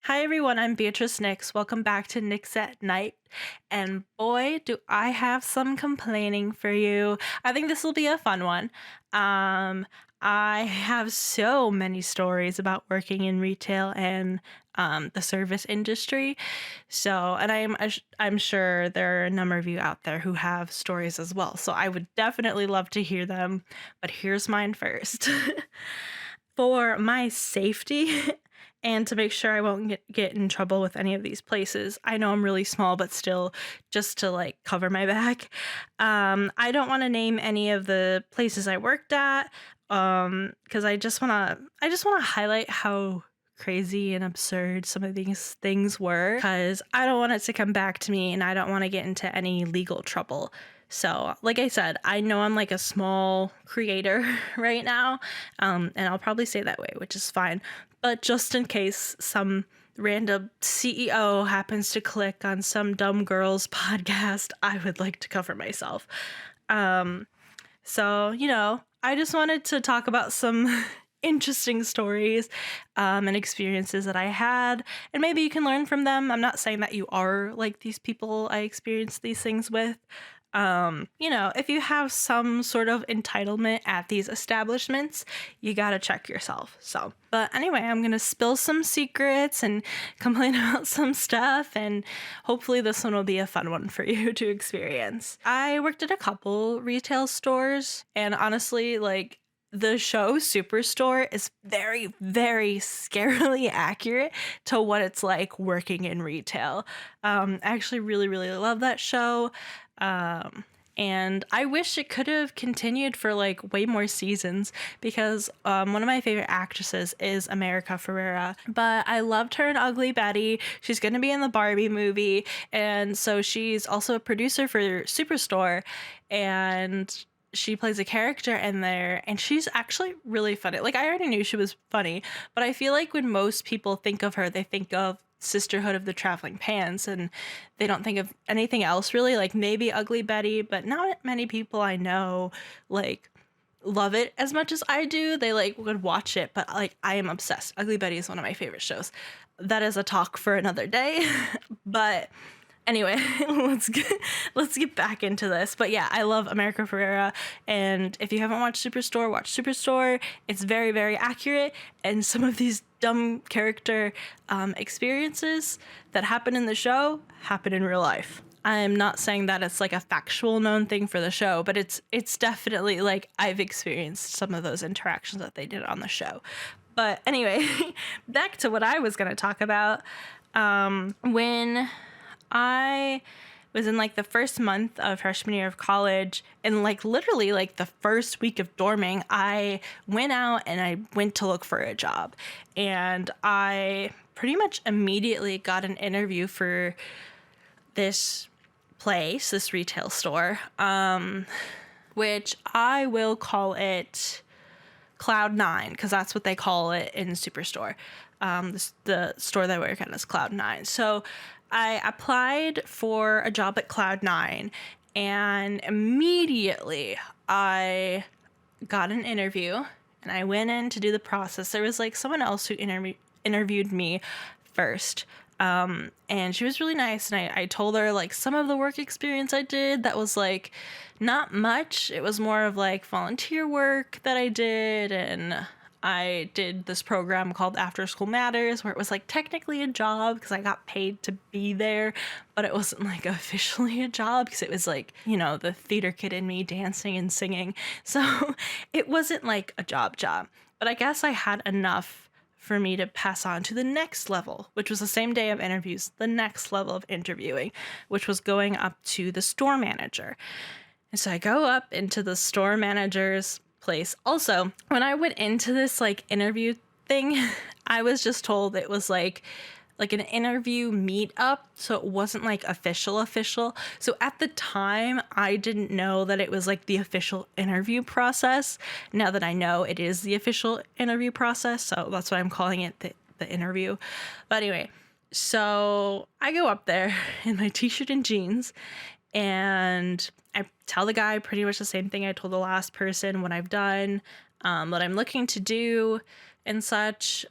Hi everyone, I'm Beatrice Nyx. Welcome back to Nyx at Night. And boy, do I have some complaining for you. I think this will be a fun one. Um, I have so many stories about working in retail and the service industry. And I'm sure there are a number of you out there who have stories as well. So I would definitely love to hear them. But here's mine first. For my safety and to make sure I won't get in trouble with any of these places. I know I'm really small, but still, just to like cover my back. I don't want to name any of the places I worked at, because I just wanna highlight how crazy and absurd some of these things were, because I don't want it to come back to me and I don't want to get into any legal trouble. So, like I said, I know I'm like a small creator right now, and I'll probably say that way, which is fine. But just in case some random CEO happens to click on some dumb girl's podcast, I would like to cover myself. Um, I just wanted to talk about some interesting stories and experiences that I had, and maybe you can learn from them. I'm not saying that you are like these people I experienced these things with. If you have some sort of entitlement at these establishments, you gotta check yourself. But anyway, I'm gonna spill some secrets and complain about some stuff, and hopefully this one will be a fun one for you to experience. I worked at a couple retail stores, and honestly, like, the show Superstore is very, very scarily accurate to what it's like working in retail. I actually really, really love that show. Um, and I wish it could have continued for like way more seasons because one of my favorite actresses is America Ferrera. But I loved her in Ugly Betty. She's going to be in the Barbie movie. And so she's also a producer for Superstore. And she plays a character in there, and she's actually really funny. Like, I already knew she was funny, but I feel like when most people think of her, they think of Sisterhood of the Traveling Pants, and they don't think of anything else really, like maybe Ugly Betty, but not many people I know like love it as much as I do. They like would watch it, but like I am obsessed. Ugly Betty is one of my favorite shows. That is a talk for another day. But anyway, let's get back into this. But yeah, I love America Ferrera, and if you haven't watched Superstore, watch Superstore. It's very, very accurate, and some of these dumb character experiences that happen in the show happen in real life. I'm not saying that it's like a factual known thing for the show, but it's definitely like I've experienced some of those interactions that they did on the show. But anyway, back to what I was going to talk about. When I was in like the first month of freshman year of college, and like literally like the first week of dorming, I went out and I went to look for a job, and I pretty much immediately got an interview for this place, this retail store, which I will call it Cloud9 because that's what they call it in Superstore. The store that I work at is Cloud9. So I applied for a job at Cloud9, and immediately I got an interview, and I went in to do the process. There was like someone else who interviewed me first. And she was really nice, and I told her like some of the work experience I did that was like not much. It was more of like volunteer work that I did, and I did this program called After School Matters, where it was like technically a job because I got paid to be there, but it wasn't like officially a job because it was like, the theater kid in me dancing and singing. So it wasn't like a job, but I guess I had enough for me to pass on to the next level, which was the same day of interviews, the next level of interviewing, which was going up to the store manager. And so I go up into the store manager's place. Also, when I went into this like interview thing, I was just told it was like an interview meetup, so it wasn't like official. So at the time, I didn't know that it was like the official interview process. Now that I know, it is the official interview process, so that's why I'm calling it the interview. But anyway, so I go up there in my t-shirt and jeans, and I tell the guy pretty much the same thing I told the last person, what I've done, what I'm looking to do and such.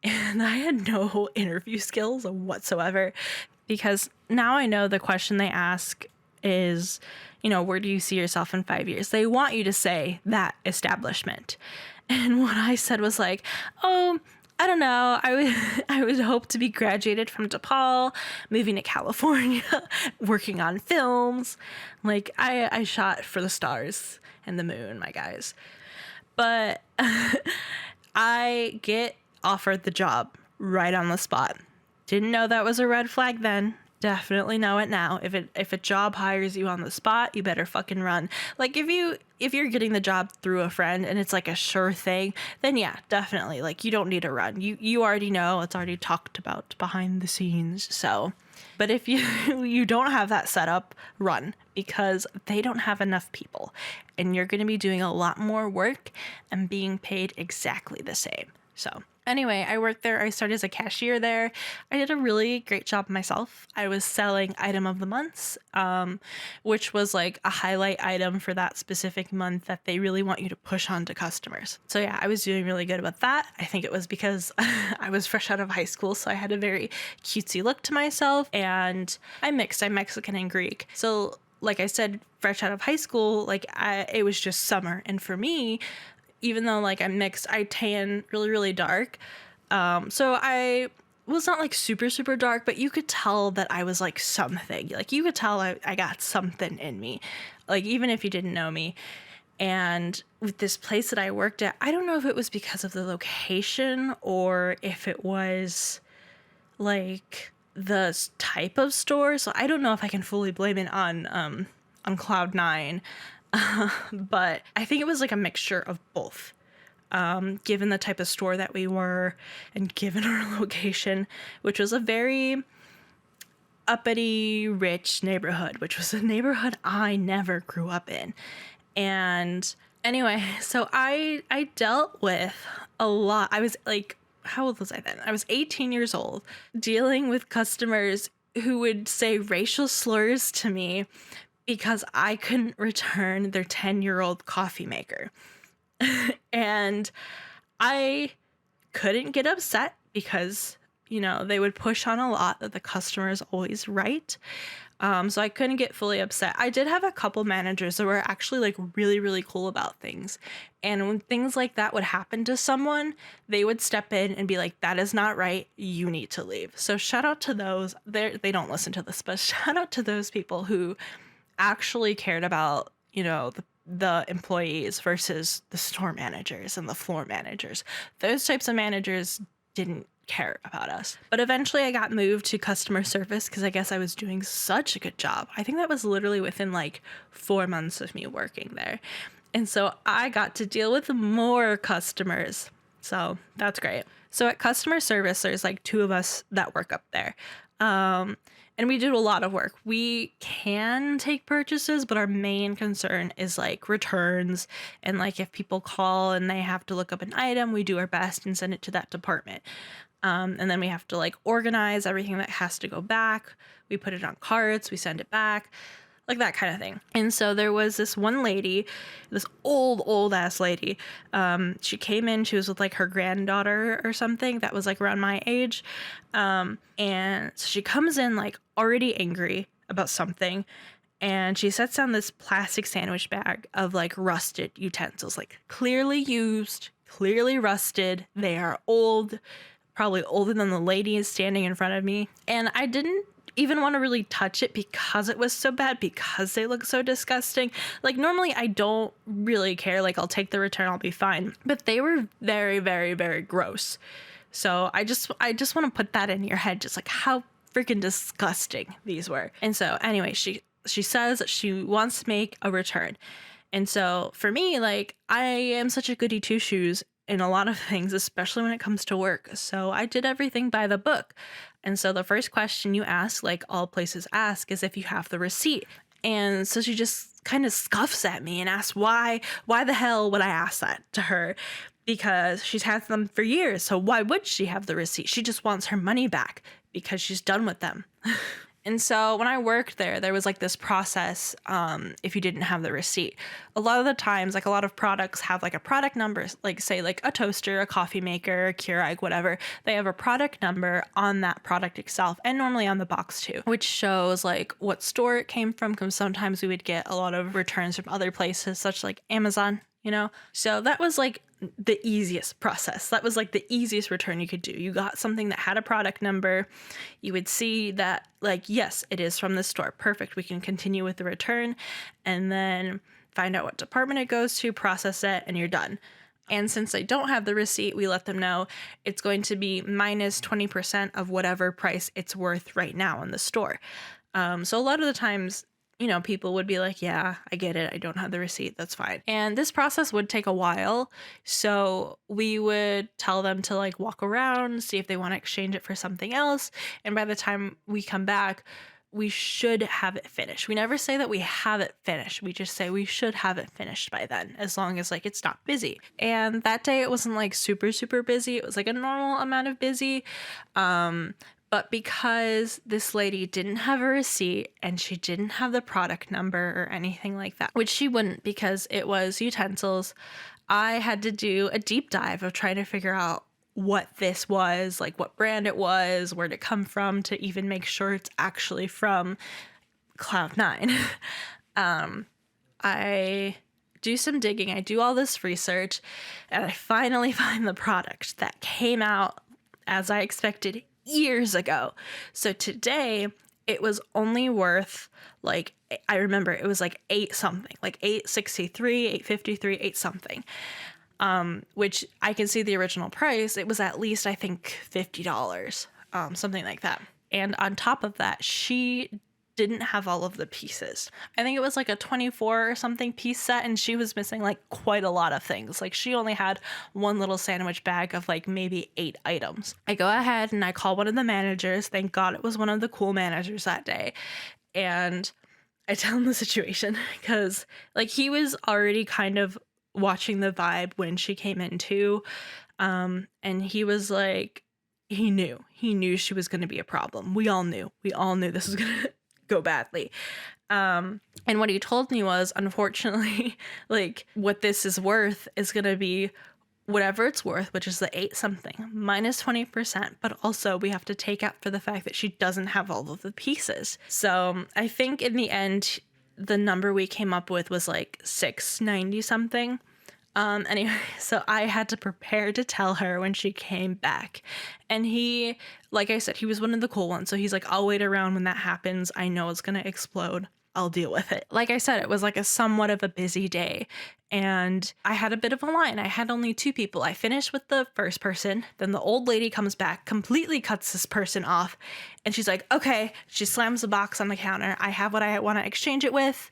And I had no interview skills whatsoever, because now I know the question they ask is, where do you see yourself in 5 years? They want you to say that establishment. And what I said was like, oh, I don't know. I would hope to be graduated from DePaul, moving to California, working on films. Like I shot for the stars and the moon, my guys. But I get offered the job right on the spot. Didn't know that was a red flag then. Definitely know it now. If a job hires you on the spot, you better fucking run. Like if you're getting the job through a friend and it's like a sure thing, then yeah, definitely. Like you don't need to run. You already know, it's already talked about behind the scenes. So, but if you don't have that set up, run, because they don't have enough people and you're going to be doing a lot more work and being paid exactly the same. So anyway, I worked there. I started as a cashier there. I did a really great job myself. I was selling item of the months, which was like a highlight item for that specific month that they really want you to push on to customers. So yeah, I was doing really good with that. I think it was because I was fresh out of high school, so I had a very cutesy look to myself, and I'm mixed. I'm Mexican and Greek. So like I said, fresh out of high school, like it was just summer. And for me, even though like I'm mixed, I tan really, really dark. So I was not like super, super dark, but you could tell that I was like something. Like you could tell I got something in me, like even if you didn't know me. And with this place that I worked at, I don't know if it was because of the location or if it was like the type of store. So I don't know if I can fully blame it on Cloud9. But I think it was like a mixture of both, given the type of store that we were and given our location, which was a very uppity, rich neighborhood, which was a neighborhood I never grew up in. And anyway, so I dealt with a lot. I was like, how old was I then? I was 18 years old, dealing with customers who would say racial slurs to me because I couldn't return their 10-year-old coffee maker. And I couldn't get upset because, they would push on a lot that the customer is always right. So I couldn't get fully upset. I did have a couple managers that were actually like really, really cool about things. And when things like that would happen to someone, they would step in and be like, that is not right. You need to leave. So shout out to those. They don't listen to this, but shout out to those people who actually cared about, the employees versus the store managers and the floor managers. Those types of managers didn't care about us. But eventually I got moved to customer service because I guess I was doing such a good job. I think that was literally within like 4 months of me working there. And so I got to deal with more customers. So that's great. So at customer service, there's like 2 of us that work up there. And we do a lot of work. We can take purchases, but our main concern is like returns. And like if people call and they have to look up an item, we do our best and send it to that department. And then we have to like organize everything that has to go back. We put it on carts, we send it back, like that kind of thing. And so there was this one lady, this old ass lady. She came in, she was with like her granddaughter or something that was like around my age. And so she comes in like already angry about something. And she sets down this plastic sandwich bag of like rusted utensils, like clearly used, clearly rusted. They are old, probably older than the lady is standing in front of me. And I didn't even want to really touch it because it was so bad, because they look so disgusting. Like normally I don't really care. Like I'll take the return, I'll be fine. But they were very, very, very gross. So I just want to put that in your head, just like how freaking disgusting these were. And so anyway, she says she wants to make a return. And so for me, like I am such a goody two shoes in a lot of things, especially when it comes to work. So I did everything by the book. And so the first question you ask, like all places ask, is if you have the receipt. And so she just kind of scoffs at me and asks why the hell would I ask that to her? Because she's had them for years. So why would she have the receipt? She just wants her money back because she's done with them. And so when I worked there, there was like this process if you didn't have the receipt. A lot of the times, like a lot of products have like a product number, like say like a toaster, a coffee maker, a Keurig, whatever. They have a product number on that product itself and normally on the box too, which shows like what store it came from, because sometimes we would get a lot of returns from other places, such like Amazon, you know? So that was like the easiest process. That was like the easiest return you could do. You got something that had a product number. You would see that like, yes, it is from the store. Perfect. We can continue with the return and then find out what department it goes to, process it, and you're done. And since they don't have the receipt, we let them know it's going to be minus 20% of whatever price it's worth right now in the store. So a lot of the times, you know, people would be like, yeah, I get it. I don't have the receipt. That's fine. And this process would take a while. So we would tell them to like walk around, see if they want to exchange it for something else. And by the time we come back, we should have it finished. We never say that we have it finished. We just say we should have it finished by then, as long as like it's not busy. And that day it wasn't like super, super busy. It was like a normal amount of busy. But because this lady didn't have a receipt and she didn't have the product number or anything like that, which she wouldn't because it was utensils, I had to do a deep dive of trying to figure out what this was, like what brand it was, where'd it come from, to even make sure it's actually from Cloud9. I do some digging, I do all this research, and I finally find the product that came out as I expected years ago. So today it was only worth like, I remember it was like 8 something, like 863, 853, 8 something. Which I can see the original price. It was at least, I think, $50, something like that. And on top of that, she didn't have all of the pieces. I think it was like a 24 or something piece set, and she was missing like quite a lot of things. Like she only had one little sandwich bag of like maybe 8 items. I go ahead and I call one of the managers. Thank God it was one of the cool managers that day. And I tell him the situation because like he was already kind of watching the vibe when she came in too. And he was like, he knew she was going to be a problem. We all knew this was going to go badly. And what he told me was, unfortunately, like what this is worth is going to be whatever it's worth, which is the 8 something minus 20%. But also we have to take out for the fact that she doesn't have all of the pieces. So I think in the end, the number we came up with was like 690 something. Anyway, so I had to prepare to tell her when she came back. And he, like I said, he was one of the cool ones. So he's like, I'll wait around when that happens. I know it's going to explode. I'll deal with it. Like I said, it was like a somewhat of a busy day. And I had a bit of a line. I had only 2 people. I finished with the first person. Then the old lady comes back, completely cuts this person off. And she's like, okay. She slams the box on the counter. I have what I want to exchange it with.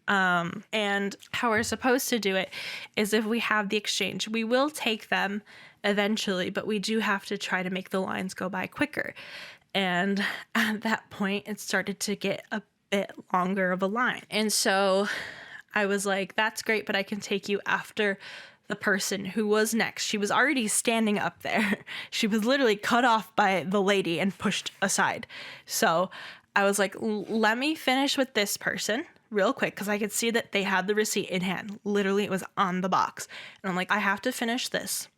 And how we're supposed to do it is if we have the exchange, we will take them eventually, but we do have to try to make the lines go by quicker. And at that point, it started to get a bit longer of a line. And so I was like, that's great, but I can take you after the person who was next. She was already standing up there. She was literally cut off by the lady and pushed aside. So I was like, let me finish with this person real quick, because I could see that they had the receipt in hand. Literally, it was on the box. And I'm like, I have to finish this.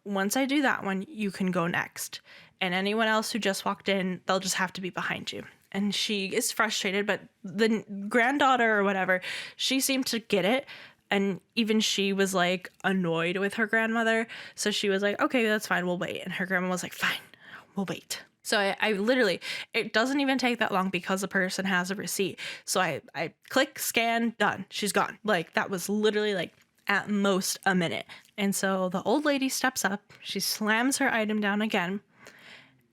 Once I do that one, you can go next. And anyone else who just walked in, they'll just have to be behind you. And she is frustrated, but the granddaughter or whatever, she seemed to get it. And even she was like annoyed with her grandmother. So she was like, okay, that's fine. We'll wait. And her grandma was like, fine, we'll wait. So I literally, it doesn't even take that long because the person has a receipt. So I click, scan, done. She's gone. Like that was literally like at most a minute. And so the old lady steps up, she slams her item down again.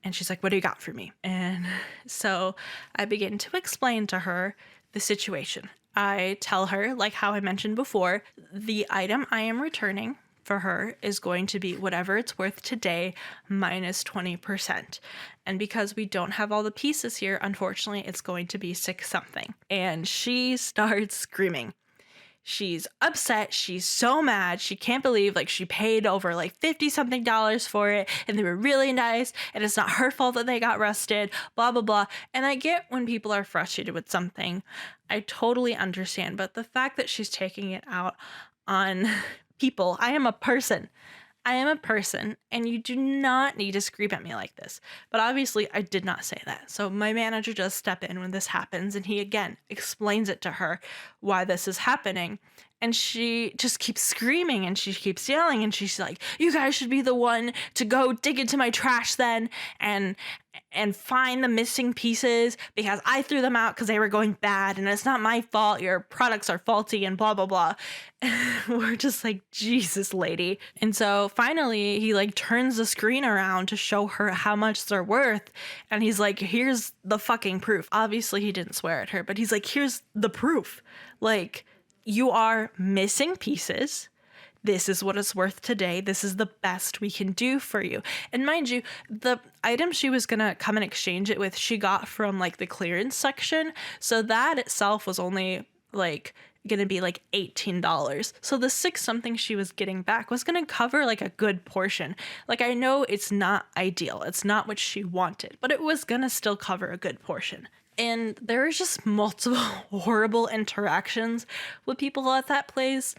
And she's like, what do you got for me? And so I begin to explain to her the situation. I tell her, like how I mentioned before, the item I am returning for her is going to be whatever it's worth today minus 20%. And because we don't have all the pieces here, unfortunately, it's going to be 6 something. And she starts screaming. She's upset. She's so mad. She can't believe like she paid over like 50 something dollars for it and they were really nice and it's not her fault that they got rusted, blah, blah, blah. And I get when people are frustrated with something. I totally understand. But the fact that she's taking it out on people, I am a person. I am a person, and you do not need to scream at me like this. But obviously, I did not say that. So my manager does step in when this happens, and he again explains it to her why this is happening. And she just keeps screaming and she keeps yelling and she's like, you guys should be the one to go dig into my trash then and find the missing pieces because I threw them out because they were going bad and it's not my fault. Your products are faulty and blah, blah, blah. We're just like, Jesus, lady. And so finally he like turns the screen around to show her how much they're worth. And he's like, here's the fucking proof. Obviously he didn't swear at her, but he's like, here's the proof. Like, you are missing pieces. This is what it's worth today. This is the best we can do for you. And mind you, the item she was going to come and exchange it with, she got from like the clearance section. So that itself was only like going to be like $18. So the 6 something she was getting back was going to cover like a good portion. Like, I know it's not ideal. It's not what she wanted, but it was going to still cover a good portion. And there was just multiple horrible interactions with people at that place.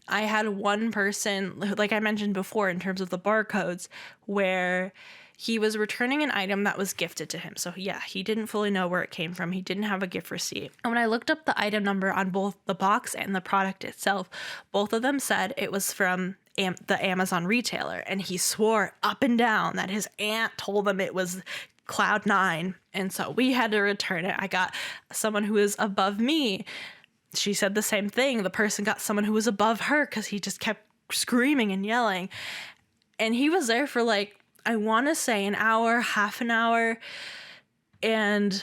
I had one person, like I mentioned before, in terms of the barcodes, where he was returning an item that was gifted to him. So yeah, he didn't fully know where it came from. He didn't have a gift receipt. And when I looked up the item number on both the box and the product itself, both of them said it was from the Amazon retailer. And he swore up and down that his aunt told him it was Cloud9. And so we had to return it. I got someone who is above me. She said the same thing. The person got someone who was above her because he just kept screaming and yelling. And he was there for like, I want to say an hour, half an hour. And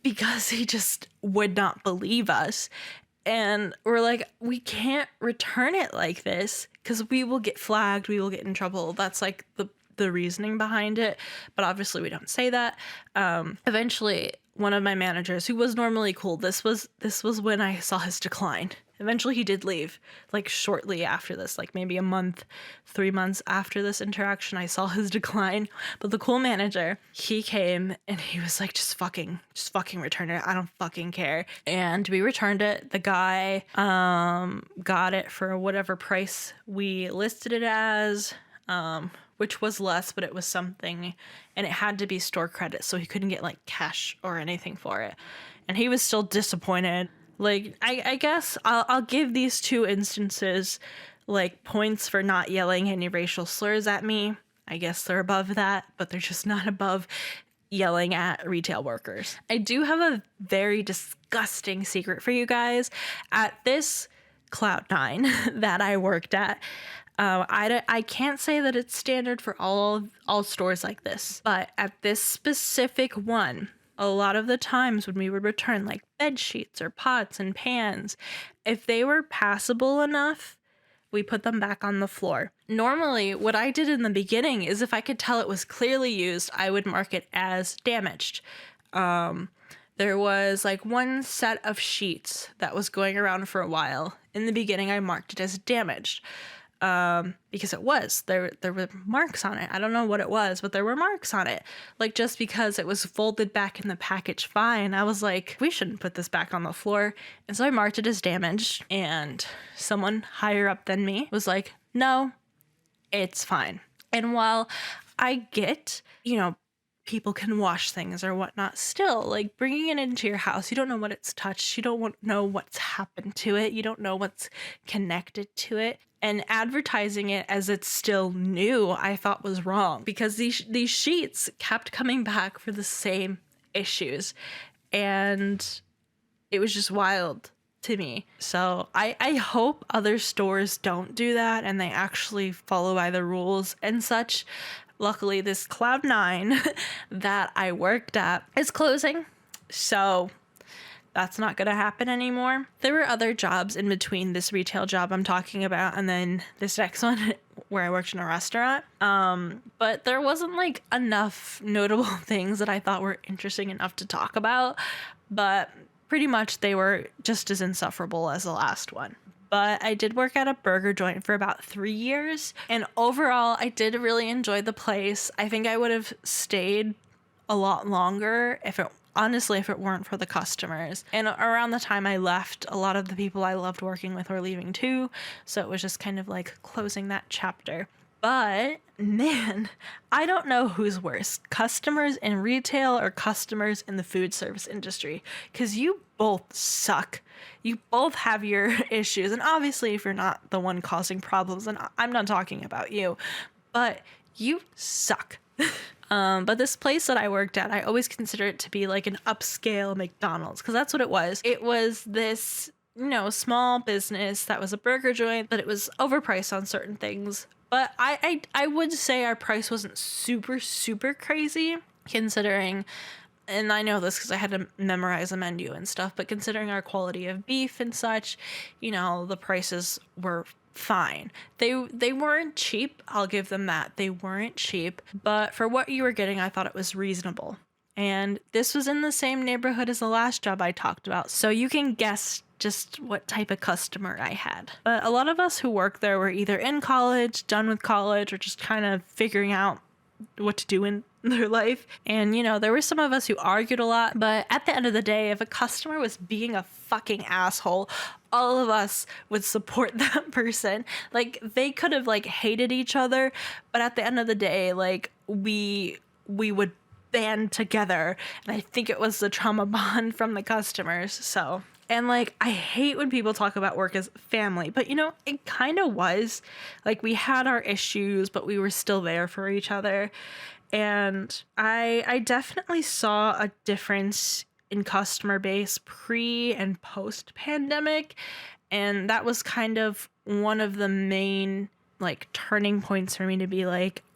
because he just would not believe us. And we're like, we can't return it like this because we will get flagged. We will get in trouble. That's like the reasoning behind it, but obviously we don't say that. Eventually one of my managers, who was normally cool, this was when I saw his decline. Eventually he did leave, like shortly after this, like maybe a month, 3 months after this interaction, I saw his decline. But the cool manager, he came and he was like, just fucking return it. I don't fucking care. And we returned it. The guy got it for whatever price we listed it as, which was less, but it was something, and it had to be store credit, so he couldn't get like cash or anything for it. And he was still disappointed. Like, I guess I'll give these 2 instances like points for not yelling any racial slurs at me. I guess they're above that, but they're just not above yelling at retail workers. I do have a very disgusting secret for you guys. At this Cloud9 that I worked at, I can't say that it's standard for all stores like this, but at this specific one, a lot of the times when we would return like bed sheets or pots and pans, if they were passable enough, we put them back on the floor. Normally, what I did in the beginning is if I could tell it was clearly used, I would mark it as damaged. There was like one set of sheets that was going around for a while. In the beginning, I marked it as damaged. Because it was, there were marks on it. I don't know what it was, but there were marks on it. Like, just because it was folded back in the package fine, I was like, we shouldn't put this back on the floor. And so I marked it as damaged, and someone higher up than me was like, no, it's fine. And while I get, people can wash things or whatnot, still, like, bringing it into your house, you don't know what it's touched, you don't know what's happened to it, you don't know what's connected to it. And advertising it as it's still new, I thought was wrong, because these sheets kept coming back for the same issues, and it was just wild to me. So I hope other stores don't do that and they actually follow by the rules and such. Luckily, this Cloud9 that I worked at is closing, so that's not going to happen anymore. There were other jobs in between this retail job I'm talking about and then this next one where I worked in a restaurant. But there wasn't like enough notable things that I thought were interesting enough to talk about. But pretty much they were just as insufferable as the last one. but I did work at a burger joint for about 3 years. And overall, I did really enjoy the place. I think I would have stayed a lot longer if it weren't for the customers. And around the time I left, a lot of the people I loved working with were leaving too. So it was just kind of like closing that chapter. But man, I don't know who's worse, customers in retail or customers in the food service industry, because you both suck. You both have your issues. And obviously, if you're not the one causing problems, and I'm not talking about you, but you suck. But this place that I worked at, I always consider it to be like an upscale McDonald's, because that's what it was. It was this, small business that was a burger joint, but it was overpriced on certain things. But I would say our price wasn't super, super crazy, considering, and I know this because I had to memorize a menu and stuff, but considering our quality of beef and such, the prices were fine. They weren't cheap, I'll give them that. They weren't cheap, but for what you were getting, I thought it was reasonable. And this was in the same neighborhood as the last job I talked about, so you can guess just what type of customer I had. But a lot of us who worked there were either in college, done with college, or just kind of figuring out what to do in their life. And, there were some of us who argued a lot, but at the end of the day, if a customer was being a fucking asshole, all of us would support that person. Like, they could have, hated each other, but at the end of the day, we would band together. And I think it was the trauma bond from the customers, so... And, I hate when people talk about work as family, but, it kind of was. We had our issues, but we were still there for each other. And I definitely saw a difference in customer base pre and post pandemic. And that was kind of one of the main, turning points for me to be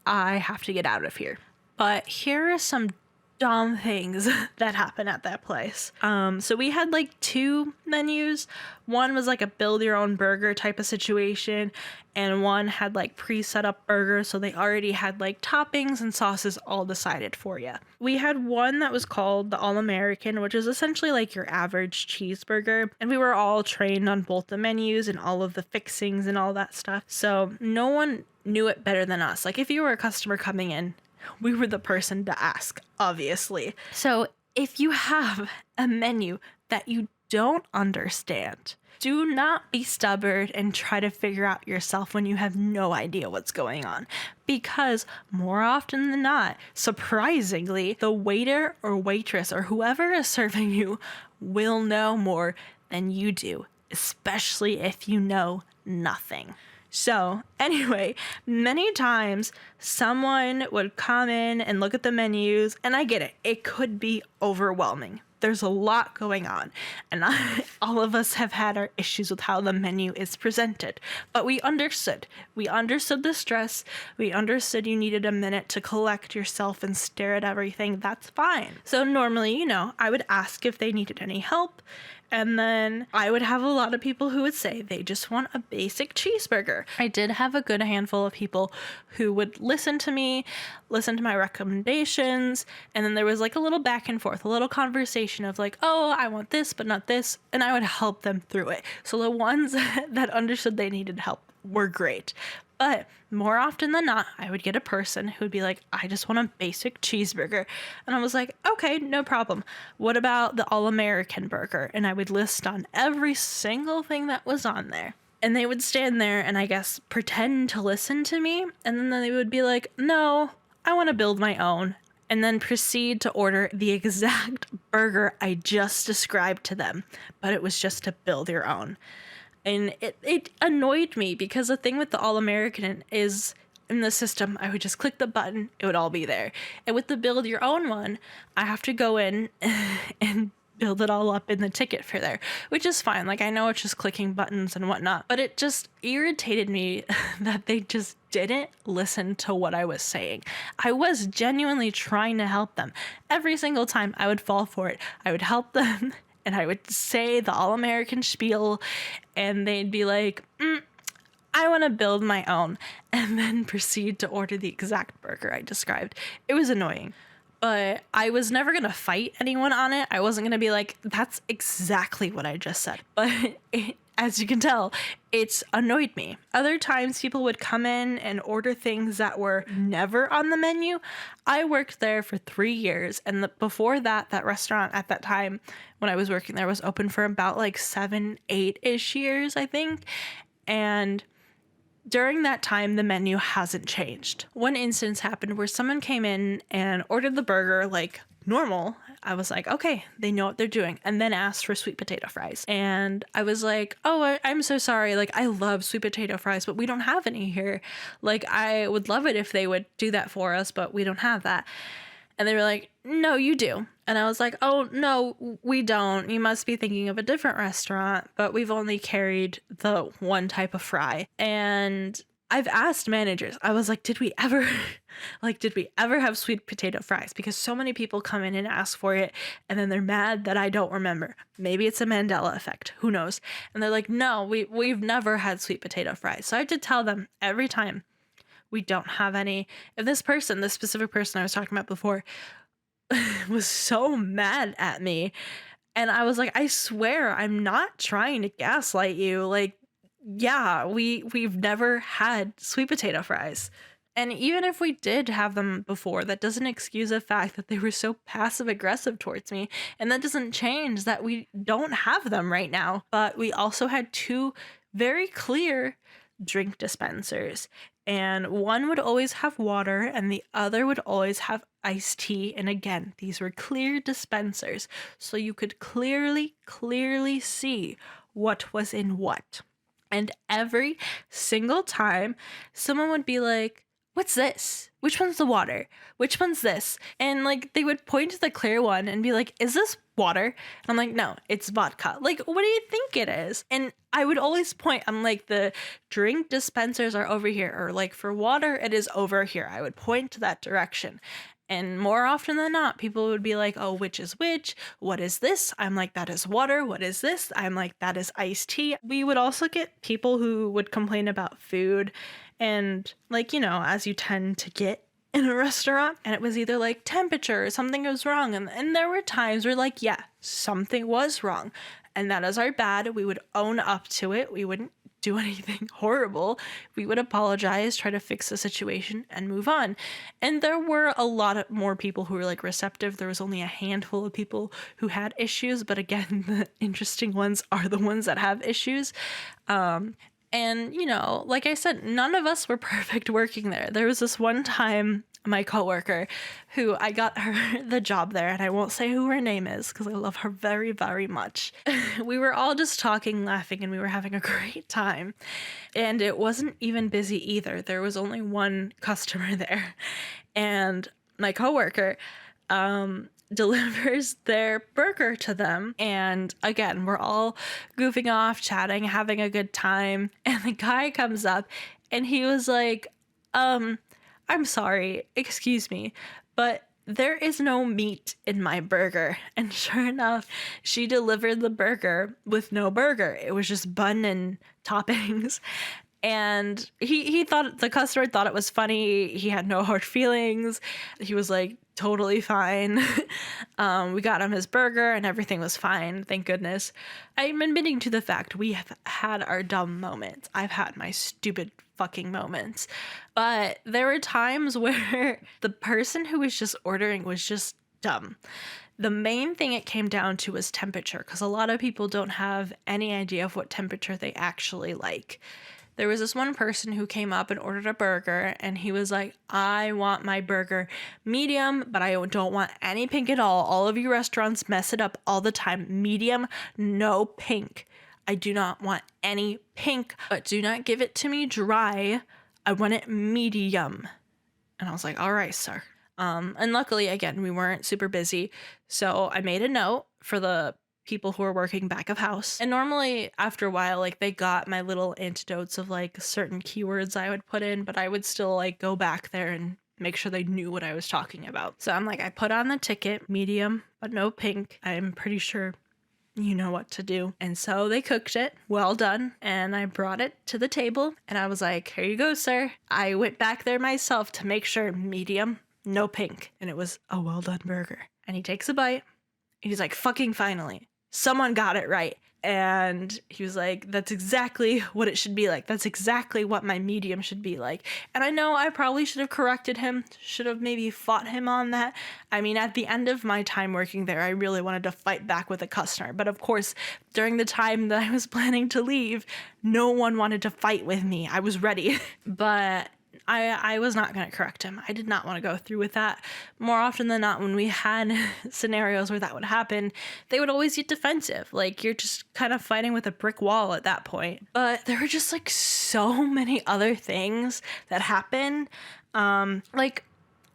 I have to get out of here. But here are some dumb things that happened at that place. So we had 2 menus. One was a build your own burger type of situation, and one had pre-set up burgers, so they already had toppings and sauces all decided for you. We had one that was called the All-American, which is essentially your average cheeseburger, and we were all trained on both the menus and all of the fixings and all that stuff, so no one knew it better than us. If you were a customer coming in, we were the person to ask, obviously. So if you have a menu that you don't understand, do not be stubborn and try to figure out yourself when you have no idea what's going on. Because more often than not, surprisingly, the waiter or waitress or whoever is serving you will know more than you do, especially if you know nothing. So anyway, many times someone would come in and look at the menus, and I get it. It could be overwhelming. There's a lot going on, and all of us have had our issues with how the menu is presented. But we understood. We understood the stress. We understood you needed a minute to collect yourself and stare at everything. That's fine. So normally, I would ask if they needed any help. And then I would have a lot of people who would say they just want a basic cheeseburger. I did have a good handful of people who would listen to me, listen to my recommendations, and then there was a little back and forth, a little conversation of oh, I want this, but not this, and I would help them through it. So the ones that understood they needed help were great. But more often than not, I would get a person who would be I just want a basic cheeseburger. And I was okay, no problem. What about the All-American burger? And I would list on every single thing that was on there. And they would stand there and I guess pretend to listen to me. And then they would be no, I want to build my own. And then proceed to order the exact burger I just described to them. But it was just to build your own. And it annoyed me because the thing with the All-American is in the system, I would just click the button, it would all be there. And with the build your own one, I have to go in and build it all up in the ticket for there, which is fine. I know it's just clicking buttons and whatnot, but it just irritated me that they just didn't listen to what I was saying. I was genuinely trying to help them. Every single time I would fall for it, I would help them. And I would say the All-American spiel, and they'd be I want to build my own, and then proceed to order the exact burger I described. It was annoying, but I was never going to fight anyone on it. I wasn't going to be that's exactly what I just said. But as you can tell, it's annoyed me. Other times people would come in and order things that were never on the menu. I worked there for 3 years, and before that, that restaurant at that time when I was working there was open for about like 7, 8-ish years, I think. And during that time, the menu hasn't changed. One instance happened where someone came in and ordered the burger like normal. I was like, okay, they know what they're doing, and then asked for sweet potato fries. And I was like, oh, I'm so sorry. Like, I love sweet potato fries, but we don't have any here. Like, I would love it if they would do that for us, but we don't have that. And they were like, no, you do. And I was like, oh, no, we don't. You must be thinking of a different restaurant, but we've only carried the one type of fry. And I've asked managers, I was like, did we ever have sweet potato fries? Because so many people come in and ask for it, and then they're mad that I don't remember. Maybe it's a Mandela effect. Who knows? And they're like, no, we've never had sweet potato fries. So I have to tell them every time, we don't have any. If this specific person I was talking about before, was so mad at me, and I was like, I swear I'm not trying to gaslight you. Like, yeah, we've never had sweet potato fries. And even if we did have them before, that doesn't excuse the fact that they were so passive aggressive towards me. And that doesn't change that we don't have them right now. But we also had 2 very clear drink dispensers. And one would always have water and the other would always have iced tea. And again, these were clear dispensers. So you could clearly see what was in what. And every single time, someone would be like, what's this? Which one's the water? Which one's this? And like, they would point to the clear one and be like, is this water? And I'm like, no, it's vodka. Like, what do you think it is? And I would always point, I'm like, the drink dispensers are over here, or like for water, it is over here. I would point to that direction. And more often than not, people would be like, oh, which is which? What is this? I'm like, that is water. What is this? I'm like, that is iced tea. We would also get people who would complain about food. And like, you know, as you tend to get in a restaurant, and it was either like temperature or something was wrong. And there were times where like, yeah, something was wrong. And that is our bad. We would own up to it. We wouldn't do anything horrible. We would apologize, try to fix the situation, and move on. And there were a lot more people who were like receptive. There was only a handful of people who had issues, but again, the interesting ones are the ones that have issues. And you know, like I said, none of us were perfect working there. There was this one time my coworker who I got her the job there, and I won't say who her name is because I love her very, very much. We were all just talking, laughing, and we were having a great time. And it wasn't even busy either. There was only one customer there. And my coworker delivers their burger to them. And again, we're all goofing off, chatting, having a good time. And the guy comes up and he was like, I'm sorry, excuse me, but there is no meat in my burger. And sure enough, she delivered the burger with no burger. It was just bun and toppings. And he thought, the customer thought it was funny. He had no hard feelings. He was like totally fine. We got him his burger and everything was fine. Thank goodness. I'm admitting to the fact we have had our dumb moments. I've had my stupid fucking moments. But there were times where the person who was just ordering was just dumb. The main thing it came down to was temperature, because a lot of people don't have any idea of what temperature they actually like. There was this one person who came up and ordered a burger, and he was like, I want my burger medium, but I don't want any pink at all. All of you restaurants mess it up all the time. Medium, no pink. I do not want any pink, but do not give it to me dry. I want it medium. And I was like, all right, sir. And luckily, again, we weren't super busy. So I made a note for the people who are working back of house. And normally after a while, like they got my little antidotes of like certain keywords I would put in, but I would still like go back there and make sure they knew what I was talking about. So I'm like, I put on the ticket, medium, but no pink. I'm pretty sure you know what to do. And so they cooked it, well done. And I brought it to the table and I was like, here you go, sir. I went back there myself to make sure medium, no pink. And it was a well done burger. And he takes a bite and he's like, fucking finally. Someone got it right. And he was like, that's exactly what it should be like. That's exactly what my medium should be like. And I know I probably should have corrected him, should have maybe fought him on that. I mean, at the end of my time working there, I really wanted to fight back with a customer. But of course, during the time that I was planning to leave, no one wanted to fight with me. I was ready. But I was not going to correct him. I did not want to go through with that. More often than not, when we had scenarios where that would happen, they would always get defensive. Like, you're just kind of fighting with a brick wall at that point. But there were just like so many other things that happen. Like,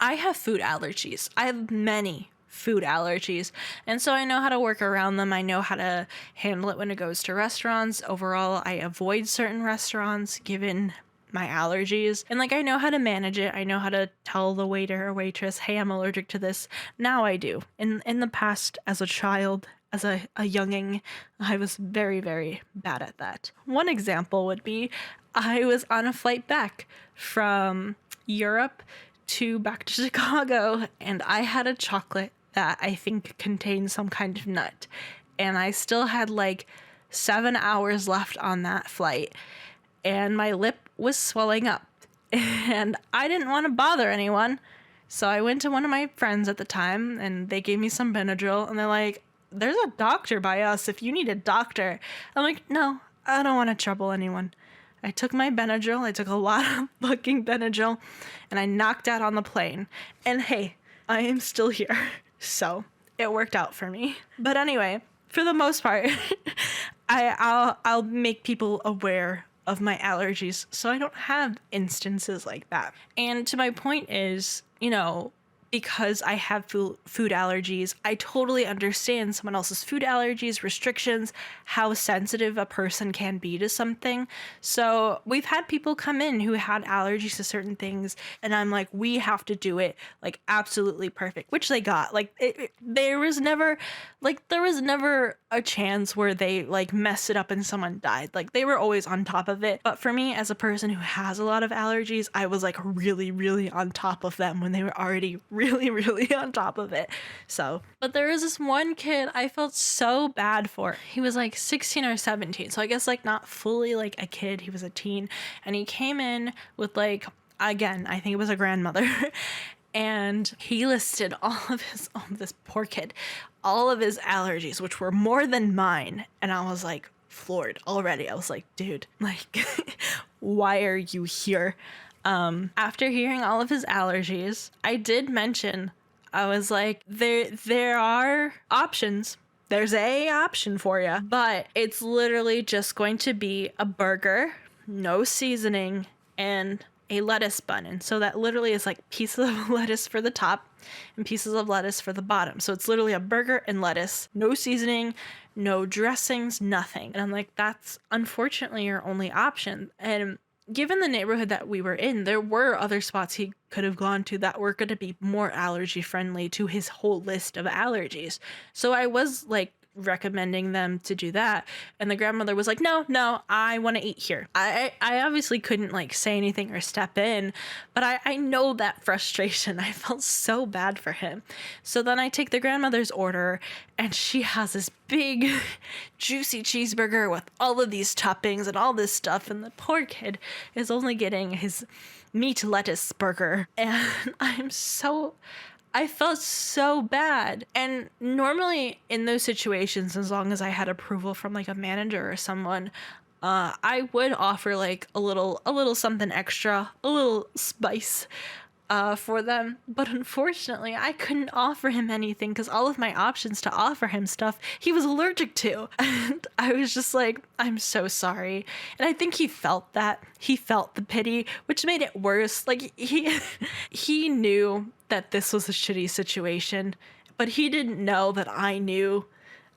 I have food allergies. I have many food allergies, and so I know how to work around them. I know how to handle it when it goes to restaurants. Overall, I avoid certain restaurants given my allergies, and like I know how to manage it. I know how to tell the waiter or waitress, hey, I'm allergic to this. Now I do. In the past, as a child, as a younging, I was very, very bad at that. One example would be I was on a flight back from Europe to back to Chicago, and I had a chocolate that I think contained some kind of nut, and I still had like 7 hours left on that flight, and my lip was swelling up, and I didn't want to bother anyone, so I went to one of my friends at the time, and they gave me some Benadryl, and they're like, there's a doctor by us if you need a doctor. I'm like, no, I don't want to trouble anyone. I took my Benadryl, I took a lot of fucking Benadryl, and I knocked out on the plane. And hey, I am still here, so it worked out for me. But anyway, for the most part, I'll make people aware of my allergies so I don't have instances like that. And to my point is, you know, because I have food allergies, I totally understand someone else's food allergies, restrictions, how sensitive a person can be to something. So we've had people come in who had allergies to certain things, and I'm like, we have to do it like absolutely perfect, which they got. Like there was never a chance where they like messed it up and someone died. Like they were always on top of it. But for me, as a person who has a lot of allergies, I was like really, really on top of them when they were already really, really on top of it. So, but there was this one kid I felt so bad for. He was like 16 or 17. So I guess like not fully like a kid. He was a teen, and he came in with like, again, I think it was a grandmother. And he listed this poor kid, all of his allergies, which were more than mine. And I was like floored already. I was like, dude, like, why are you here? After hearing all of his allergies, I did mention, I was like, there are options. There's a option for you, but it's literally just going to be a burger, no seasoning, and a lettuce bun. And so that literally is like pieces of lettuce for the top and pieces of lettuce for the bottom. So it's literally a burger and lettuce, no seasoning, no dressings, nothing. And I'm like, that's unfortunately your only option. And given the neighborhood that we were in, there were other spots he could have gone to that were going to be more allergy friendly to his whole list of allergies. So I was like recommending them to do that, and the grandmother was like, no, I want to eat here. I obviously couldn't like say anything or step in, but I know that frustration. I felt so bad for him. So then I take the grandmother's order, and she has this big juicy cheeseburger with all of these toppings and all this stuff, and the poor kid is only getting his meat lettuce burger. And I felt so bad. And normally in those situations, as long as I had approval from like a manager or someone, I would offer like a little something extra, a little spice for them. But unfortunately, I couldn't offer him anything because all of my options to offer him stuff he was allergic to. And I was just like, I'm so sorry. And I think he felt that. He felt the pity, which made it worse. Like he knew that this was a shitty situation, but he didn't know that I knew.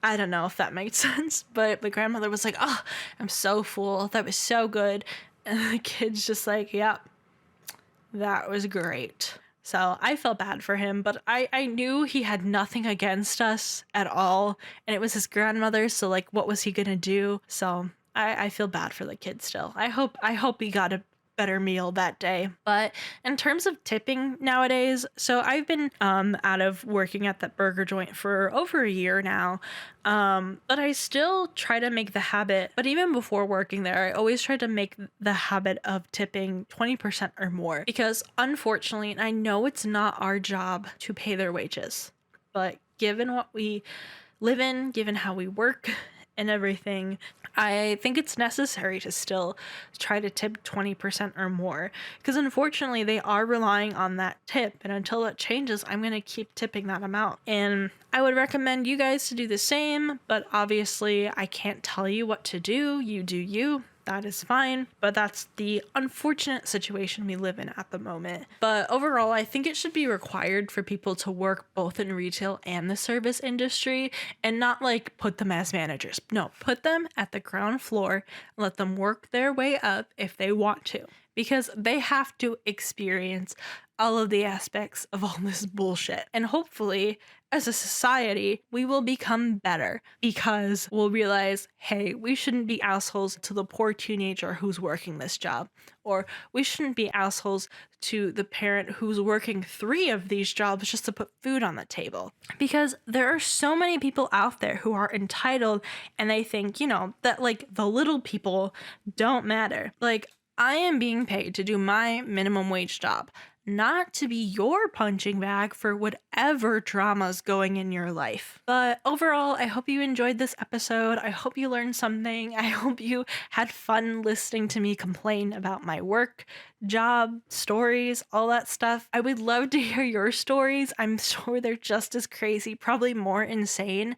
I don't know if that made sense, but the grandmother was like, oh, I'm so full. That was so good. And the kid's just like, yep. That was great. So I felt bad for him, but I knew he had nothing against us at all. And it was his grandmother, so like, what was he gonna do? So I feel bad for the kid still. I hope he got better meal that day. But in terms of tipping nowadays, so I've been out of working at that burger joint for over a year now. But I still try to make the habit, but even before working there, I always try to make the habit of tipping 20% or more, because unfortunately, and I know it's not our job to pay their wages, but given what we live in, given how we work and everything, I think it's necessary to still try to tip 20% or more, because unfortunately they are relying on that tip, and until that changes, I'm going to keep tipping that amount. And I would recommend you guys to do the same, but obviously I can't tell you what to do. You do you. That is fine, but that's the unfortunate situation we live in at the moment. But overall, I think it should be required for people to work both in retail and the service industry, and not like put them as managers. No, put them at the ground floor, let them work their way up if they want to, because they have to experience all of the aspects of all this bullshit. And hopefully, as a society, we will become better, because we'll realize, hey, we shouldn't be assholes to the poor teenager who's working this job, or we shouldn't be assholes to the parent who's working 3 of these jobs just to put food on the table. Because there are so many people out there who are entitled, and they think, that like the little people don't matter. Like, I am being paid to do my minimum wage job, not to be your punching bag for whatever drama's going in your life. But overall, I hope you enjoyed this episode. I hope you learned something. I hope you had fun listening to me complain about my work, job, stories, all that stuff. I would love to hear your stories. I'm sure they're just as crazy, probably more insane.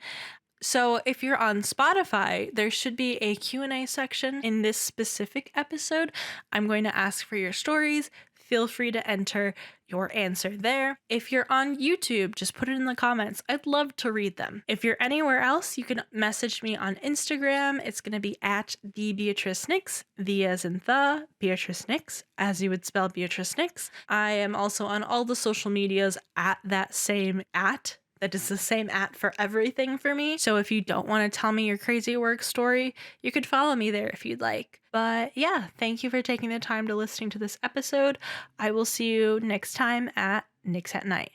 So if you're on Spotify, there should be a Q&A section in this specific episode. I'm going to ask for your stories. Feel free to enter your answer there. If you're on YouTube, just put it in the comments. I'd love to read them. If you're anywhere else, you can message me on Instagram. It's going to be at the Beatrice Nyx, the as in the Beatrice Nyx, as you would spell Beatrice Nyx. I am also on all the social medias at that same at. That is the same at for everything for me. So if you don't want to tell me your crazy work story, you could follow me there if you'd like. But yeah, thank you for taking the time to listening to this episode. I will see you next time at Nyx at Night.